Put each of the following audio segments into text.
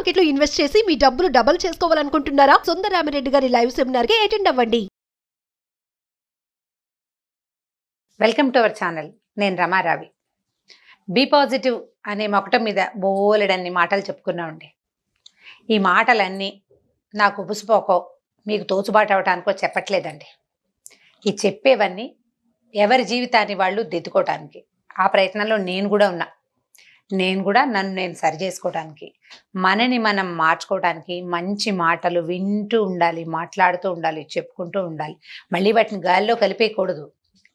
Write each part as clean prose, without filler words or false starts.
Market లో invest చేసి మీ డబ్బులు డబుల్ చేసుకోవాలనుకుంటున్నారా? సుందరరామిరెడ్డి గారి లైవ్ సెమినార్ కి అటెండ్ అవ్వండి. Welcome to our channel. నేను రమారావి. బీ పాజిటివ్ అనే మొకటం మీద బోలెడన్ని మాటలు చెప్పుకున్నామండి. ఈ మాటలన్నీ నాకు ఉబుసుపోకో మీకు తోచుబాటు అవటానికో చెప్పట్లేదండి. ఈ చెప్పేవన్నీ ఎవరి జీవితాన్ని వాళ్ళు దిద్దుకోవటానికి, ఆ ప్రయత్నంలో నేను కూడా ఉన్నా. నేను కూడా నన్ను నేను సరి చేసుకోవడానికి, మనని మనం మార్చుకోవడానికి మంచి మాటలు వింటూ ఉండాలి, మాట్లాడుతూ ఉండాలి, చెప్పుకుంటూ ఉండాలి. మళ్ళీ వాటిని గాల్లో కలిపేయకూడదు,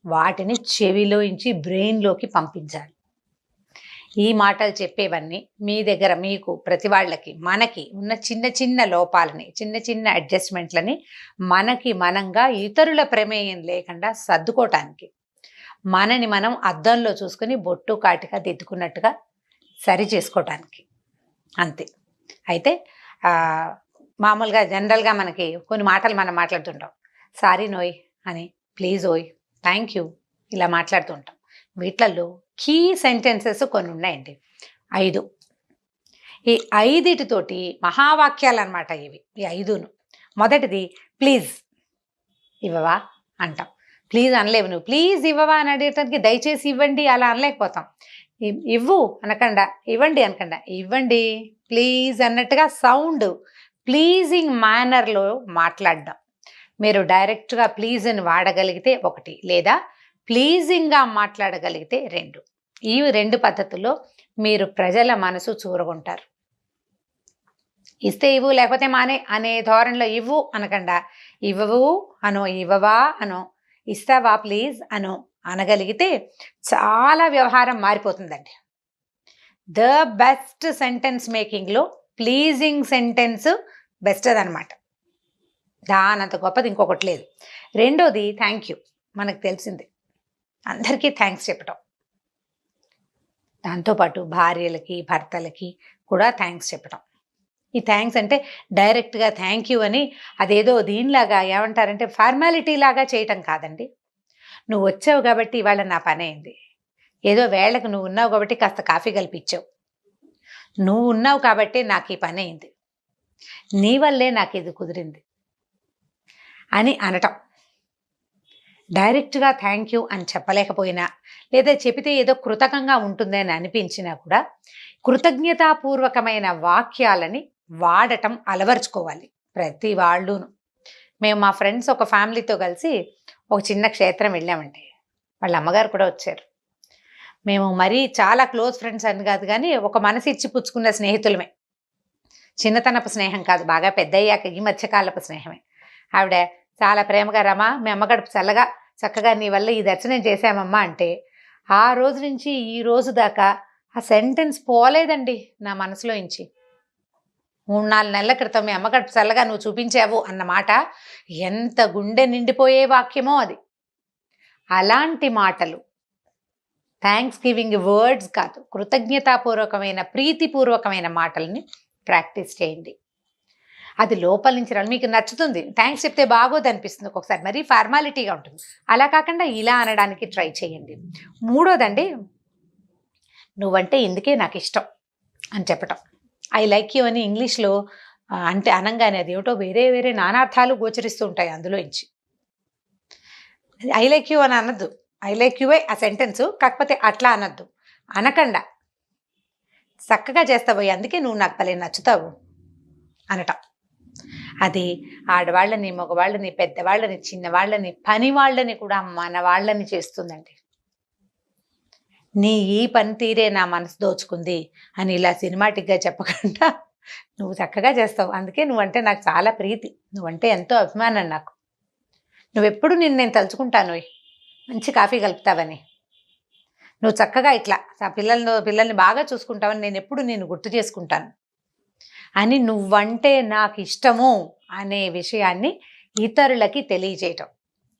వాటిని చెవిలోంచి బ్రెయిన్లోకి పంపించాలి. ఈ మాటలు చెప్పేవన్నీ మీ దగ్గర మీకు ప్రతి వాళ్ళకి మనకి ఉన్న చిన్న చిన్న లోపాలని, చిన్న చిన్న అడ్జస్ట్మెంట్లని మనకి మనంగా ఇతరుల ప్రమేయం లేకుండా సర్దుకోవటానికి, మనని మనం అద్దంలో చూసుకుని బొట్టు కాటిగా దిద్దుకున్నట్టుగా సరి చేసుకోవటానికి, అంతే. అయితే మామూలుగా జనరల్గా మనకి కొన్ని మాటలు మనం మాట్లాడుతుంటాం. సారీ నోయ్ అని, ప్లీజ్ ఓయ్, థ్యాంక్ యూ, ఇలా మాట్లాడుతూ ఉంటాం. వీటిల్లో కీ సెంటెన్సెస్ కొన్ని ఉన్నాయండి, 5. ఈ 5తోటి మహావాక్యాలు అనమాట ఇవి, ఈ 5ను. మొదటిది ప్లీజ్ ఇవ్వవా అంటాం. ప్లీజ్ అనలేవు నువ్వు. ప్లీజ్ ఇవ్వవా అని అడిగేటానికి దయచేసి ఇవ్వండి అలా అనలేకపోతాం. ఇవ్వు అనకుండా ఇవ్వండి అనకుండా ఇవ్వండి ప్లీజ్ అన్నట్టుగా సౌండ్ ప్లీజింగ్ మేనర్లో మాట్లాడడం. మీరు డైరెక్ట్గా ప్లీజ్ అని వాడగలిగితే 1, లేదా ప్లీజింగ్గా మాట్లాడగలిగితే 2. ఈ 2 పద్ధతుల్లో మీరు ప్రజల మనసు చూరగొంటారు. ఇస్తే ఇవ్వు లేకపోతే మానే అనే ధోరణిలో ఇవ్వు అనకుండా ఇవ్వవు అనో, ఇవ్వవా అనో, ఇస్తావా ప్లీజ్ అనో అనగలిగితే చాలా వ్యవహారం మారిపోతుందండి. ద బెస్ట్ సెంటెన్స్ మేకింగ్లో ప్లీజింగ్ సెంటెన్స్ బెస్ట్ అదనమాట. దానంత గొప్పది ఇంకొకటి లేదు. రెండోది థ్యాంక్ యూ. మనకు తెలిసింది, అందరికీ థ్యాంక్స్ చెప్పటం. దాంతోపాటు భార్యలకి భర్తలకి కూడా థ్యాంక్స్ చెప్పటం. ఈ థ్యాంక్స్ అంటే డైరెక్ట్గా థ్యాంక్ యూ అని అదేదో దీనిలాగా ఏమంటారంటే ఫార్మాలిటీ లాగా చేయటం కాదండి. నువ్వు వచ్చావు కాబట్టి ఇవాళ నా పని అయింది. ఏదో వేళకు నువ్వు ఉన్నావు కాబట్టి కాస్త కాఫీ కల్పించావు. నువ్వు ఉన్నావు కాబట్టి నాకు ఈ పని అయింది, నీ వల్లే నాకు ఇది కుదిరింది అని అనటం. డైరెక్ట్గా థ్యాంక్ యూ అని చెప్పలేకపోయినా, లేదా చెబితే ఏదో కృతజ్ఞంగా ఉంటుంది అని అనిపించినా కూడా కృతజ్ఞతాపూర్వకమైన వాక్యాలని వాడటం అలవర్చుకోవాలి ప్రతి వాళ్ళును. మేము మా ఫ్రెండ్స్ ఒక ఫ్యామిలీతో కలిసి ఒక చిన్న క్షేత్రం వెళ్ళామండి. వాళ్ళ అమ్మగారు కూడా వచ్చారు. మేము మరీ చాలా క్లోజ్ ఫ్రెండ్స్ అని కాదు, కానీ ఒక మనసు ఇచ్చి పుచ్చుకున్న స్నేహితులమే. చిన్నతనపు స్నేహం కాదు, బాగా పెద్దయ్యాక ఈ మధ్యకాలపు స్నేహమే. ఆవిడ చాలా ప్రేమగా, రమా మీ అమ్మగడుపు చక్కగా నీ వల్ల ఈ దర్శనం చేశామమ్మా అంటే, ఆ రోజు నుంచి ఈ రోజు దాకా ఆ సెంటెన్స్ పోలేదండి నా మనసులో నుంచి. 3-4 నెలల క్రితం మీ అమ్మగడుపు చల్లగా నువ్వు చూపించావు అన్నమాట ఎంత గుండె నిండిపోయే వాక్యమో అది. అలాంటి మాటలు, థ్యాంక్స్ గివింగ్ వర్డ్స్ కాదు, కృతజ్ఞతాపూర్వకమైన ప్రీతిపూర్వకమైన మాటల్ని ప్రాక్టీస్ చేయండి. అది లోపల నుంచి రావాలి. మీకు నచ్చుతుంది, థ్యాంక్స్ చెప్తే బాగోదు అనిపిస్తుంది ఒక్కొక్కసారి, మరీ ఫార్మాలిటీగా ఉంటుంది. అలా కాకుండా ఇలా అనడానికి ట్రై చేయండి. 3వదండి, నువ్వంటే ఇందుకే నాకు ఇష్టం అని చెప్పటం. ఐ లైక్ యూ అని ఇంగ్లీష్లో అంటే అనంగానే అది ఏమిటో వేరే వేరే నానార్థాలు గోచరిస్తూ ఉంటాయి అందులోంచి. ఐ లైక్ యూ అని అనద్దు, ఐ లైక్ యూవే ఆ సెంటెన్సు, కాకపోతే అట్లా అనద్దు. అనకుండా చక్కగా చేస్తావు, అందుకే నువ్వు నాకు భలే నచ్చుతావు అనటం. అది ఆడవాళ్ళని, మగవాళ్ళని, పెద్దవాళ్ళని, చిన్నవాళ్ళని, పని వాళ్ళని కూడా మన వాళ్ళని చేస్తుందండి. నీ ఈ పని తీరే నా మనసు దోచుకుంది అని ఇలా సినిమాటిక్గా చెప్పకుండా నువ్వు చక్కగా చేస్తావు, అందుకే నువ్వంటే నాకు చాలా ప్రీతి, నువ్వంటే ఎంతో అభిమానం నాకు, నువ్వెప్పుడు నేను తలుచుకుంటాను, మంచి కాఫీ కలుపుతావని, నువ్వు చక్కగా ఇట్లా పిల్లల్ని బాగా చూసుకుంటావని నేను ఎప్పుడు నేను గుర్తు చేసుకుంటాను అని, నువ్వంటే నాకు ఇష్టము అనే విషయాన్ని ఇతరులకి తెలియజేయటం.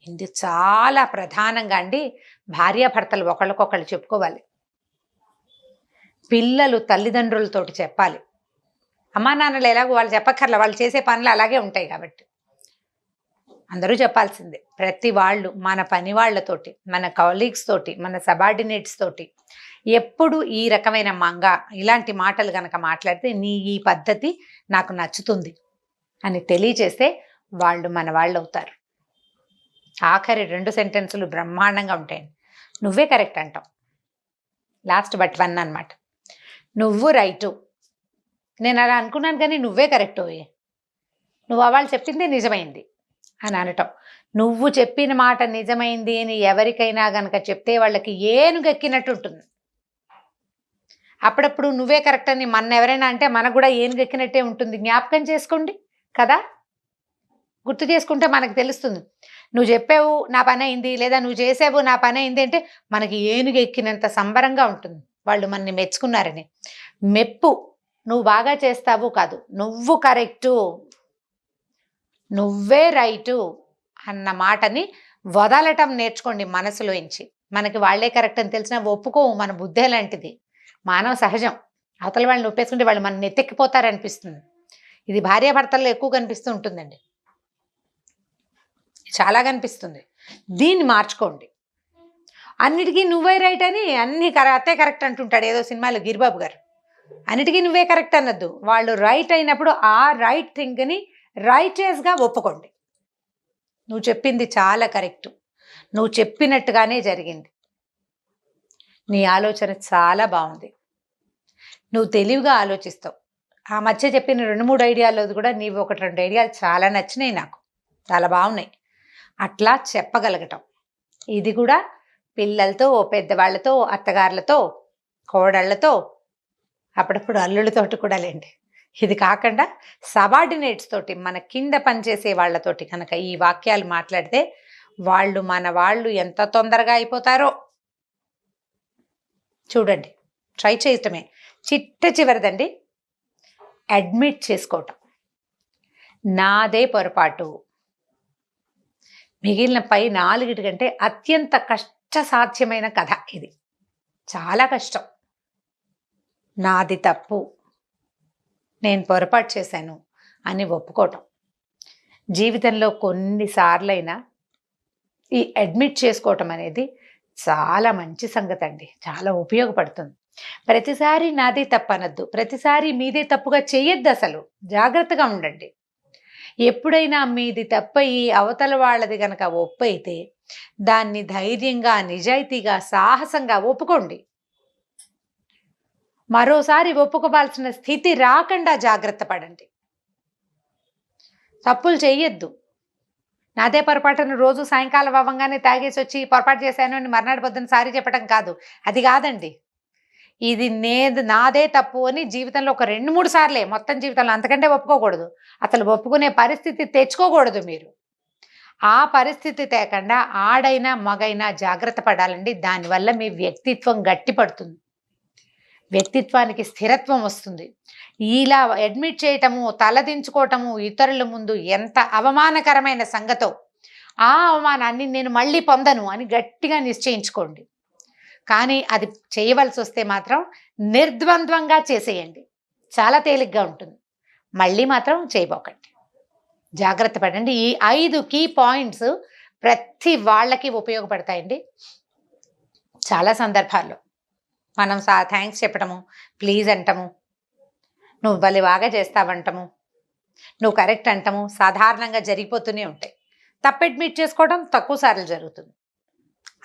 ఇది చాలా ప్రధానంగా అండి భార్యాభర్తలు ఒకళ్ళకొకళ్ళు చెప్పుకోవాలి. పిల్లలు తల్లిదండ్రులతోటి చెప్పాలి. అమ్మా నాన్నలు ఎలాగో వాళ్ళు చెప్పక్కర్ల, వాళ్ళు చేసే పనులు అలాగే ఉంటాయి కాబట్టి అందరూ చెప్పాల్సిందే. ప్రతి వాళ్ళు మన పని వాళ్ళతోటి, మన కాలీగ్స్ తోటి, మన సబార్డినేట్స్ తోటి ఎప్పుడు ఈ రకమైన మంగ ఇలాంటి మాటలు గనక మాట్లాడితే నీ ఈ పద్ధతి నాకు నచ్చుతుంది అని తెలియచేస్తే వాళ్ళు మన వాళ్ళు అవుతారు. ఆఖరి 2 సెంటెన్సులు బ్రహ్మాండంగా ఉంటాయండి. నువ్వే కరెక్ట్ అంటావు, లాస్ట్ బట్ 1 అనమాట. నువ్వు రైటు, నేను అలా అనుకున్నాను కానీ నువ్వే కరెక్ట్, నువ్వు వాళ్ళు చెప్పిందే నిజమైంది అని అనటం. నువ్వు చెప్పిన మాట నిజమైంది అని ఎవరికైనా గనక చెప్తే వాళ్ళకి ఏనుగెక్కినట్టు ఉంటుంది. అప్పుడప్పుడు నువ్వే కరెక్ట్ అని మన ఎవరైనా అంటే మనకు కూడా ఏనుగెక్కినట్టే ఉంటుంది. జ్ఞాపకం చేసుకోండి కదా, గుర్తు చేసుకుంటే మనకు తెలుస్తుంది. నువ్వు చెప్పావు నా పని అయింది, లేదా నువ్వు చేసావు నా పని అయింది అంటే మనకి ఏనుగు ఎక్కినంత సంబరంగా ఉంటుంది వాళ్ళు మనని మెచ్చుకున్నారని. మెప్పు నువ్వు బాగా చేస్తావు కాదు, నువ్వు కరెక్టు, నువ్వే రైటు అన్న మాటని వదలటం నేర్చుకోండి మనసులోంచి. మనకి వాళ్ళే కరెక్ట్ అని తెలిసినా ఒప్పుకోవు, మన బుద్ధే లాంటిది, మానవ సహజం. అవతల వాళ్ళని ఒప్పేసుకుంటే వాళ్ళు మన నెత్తెక్కిపోతారనిపిస్తుంది. ఇది భార్యాభర్తల్లో ఎక్కువ కనిపిస్తూ ఉంటుందండి, చాలా కనిపిస్తుంది. దీన్ని మార్చుకోండి. అన్నిటికీ నువ్వే రైట్ అని అన్ని అత్తే కరెక్ట్ అంటుంటాడు ఏదో సినిమాలో గిరిబాబు గారు. అన్నిటికీ నువ్వే కరెక్ట్ అన్నద్దు, వాళ్ళు రైట్ అయినప్పుడు ఆ రైట్ థింగ్ని రైటియస్గా ఒప్పుకోండి. నువ్వు చెప్పింది చాలా కరెక్టు, నువ్వు చెప్పినట్టుగానే జరిగింది, నీ ఆలోచన చాలా బాగుంది, నువ్వు తెలివిగా ఆలోచిస్తావు. ఆ మధ్య చెప్పిన 2-3 ఐడియాల్లో కూడా నీవు 1-2 ఐడియాలు చాలా నచ్చినాయి, నాకు చాలా బాగున్నాయి. అట్లా చెప్పగలగటం, ఇది కూడా పిల్లలతో, పెద్దవాళ్ళతో, అత్తగారులతో, కోడళ్లతో, అప్పుడప్పుడు అల్లుళ్ళతోటి కూడా లేండి. ఇది కాకుండా సబార్డినేట్స్ తోటి, మన కింద పనిచేసే వాళ్ళతోటి కనుక ఈ వాక్యాలు మాట్లాడితే వాళ్ళు మన వాళ్ళు ఎంత తొందరగా అయిపోతారో చూడండి. ట్రై చేయటమే. చివరిదండి, అడ్మిట్ చేసుకోవటం. నాదే పొరపాటు. మిగిలిన పై 4 కంటే అత్యంత కష్టసాధ్యమైన కథ ఇది, చాలా కష్టం. నాది తప్పు, నేను పొరపాటు చేశాను అని ఒప్పుకోవటం. జీవితంలో కొన్నిసార్లైనా ఈ అడ్మిట్ చేసుకోవటం అనేది చాలా మంచి సంగతి అండి, చాలా ఉపయోగపడుతుంది. ప్రతిసారి నాదే తప్పు అనద్దు, ప్రతిసారి మీదే తప్పుగా చేయొద్దు. అసలు జాగ్రత్తగా ఉండండి. ఎప్పుడైనా మీది తప్పయి అవతల వాళ్ళది గనక ఒప్పు అయితే దాన్ని ధైర్యంగా, నిజాయితీగా, సాహసంగా ఒప్పుకోండి. మరోసారి ఒప్పుకోవాల్సిన స్థితి రాకుండా జాగ్రత్త పడండి. తప్పులు చెయ్యొద్దు. నాదే పొరపాటును రోజు సాయంకాలం అవ్వగానే తాగేసి వచ్చి పొరపాటు చేశాను అని మర్నాడు పొద్దున్న సారీ చెప్పడం కాదు, అది కాదండి. ఇది నాదే తప్పు అని జీవితంలో ఒక 2-3 సార్లే, మొత్తం జీవితంలో అంతకంటే ఒప్పుకోకూడదు. అసలు ఒప్పుకునే పరిస్థితి తెచ్చుకోకూడదు మీరు. ఆ పరిస్థితి తేకుండా ఆడైనా మగైనా జాగ్రత్త పడాలండి. దానివల్ల మీ వ్యక్తిత్వం గట్టిపడుతుంది, వ్యక్తిత్వానికి స్థిరత్వం వస్తుంది. ఇలా అడ్మిట్ చేయటము, తలదించుకోవటము ఇతరుల ముందు ఎంత అవమానకరమైన సంగతో, ఆ అవమానాన్ని నేను మళ్ళీ పొందను అని గట్టిగా నిశ్చయించుకోండి. కానీ అది చేయవలసి వస్తే మాత్రం నిర్ద్వంద్వంగా చేసేయండి, చాలా తేలిగ్గా ఉంటుంది. మళ్ళీ మాత్రం చేయబోకండి, జాగ్రత్త పడండి. ఈ 5 కీ పాయింట్స్ ప్రతి వాళ్ళకి ఉపయోగపడతాయండి. చాలా సందర్భాల్లో మనం థ్యాంక్స్ చెప్పటము, ప్లీజ్ అంటము, నువ్వు భలే బాగా చేస్తావంటము, నువ్వు కరెక్ట్ అంటము సాధారణంగా జరిగిపోతూనే ఉంటాయి. తప్పు అడ్మిట్ చేసుకోవడం తక్కువ సార్లు జరుగుతుంది.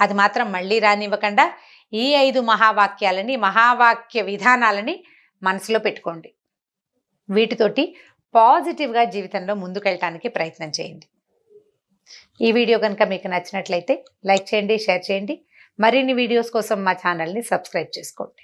అది మాత్రం మళ్ళీ రానివ్వకుండా ఈ 5 మహావాక్యాలని, మహావాక్య విధానాలని మనసులో పెట్టుకోండి. వీటితోటి పాజిటివ్గా జీవితంలో ముందుకెళ్ళటానికి ప్రయత్నం చేయండి. ఈ వీడియో కనుక మీకు నచ్చినట్లయితే లైక్ చేయండి, షేర్ చేయండి. మరిన్ని వీడియోస్ కోసం మా ఛానల్ని సబ్స్క్రైబ్ చేసుకోండి.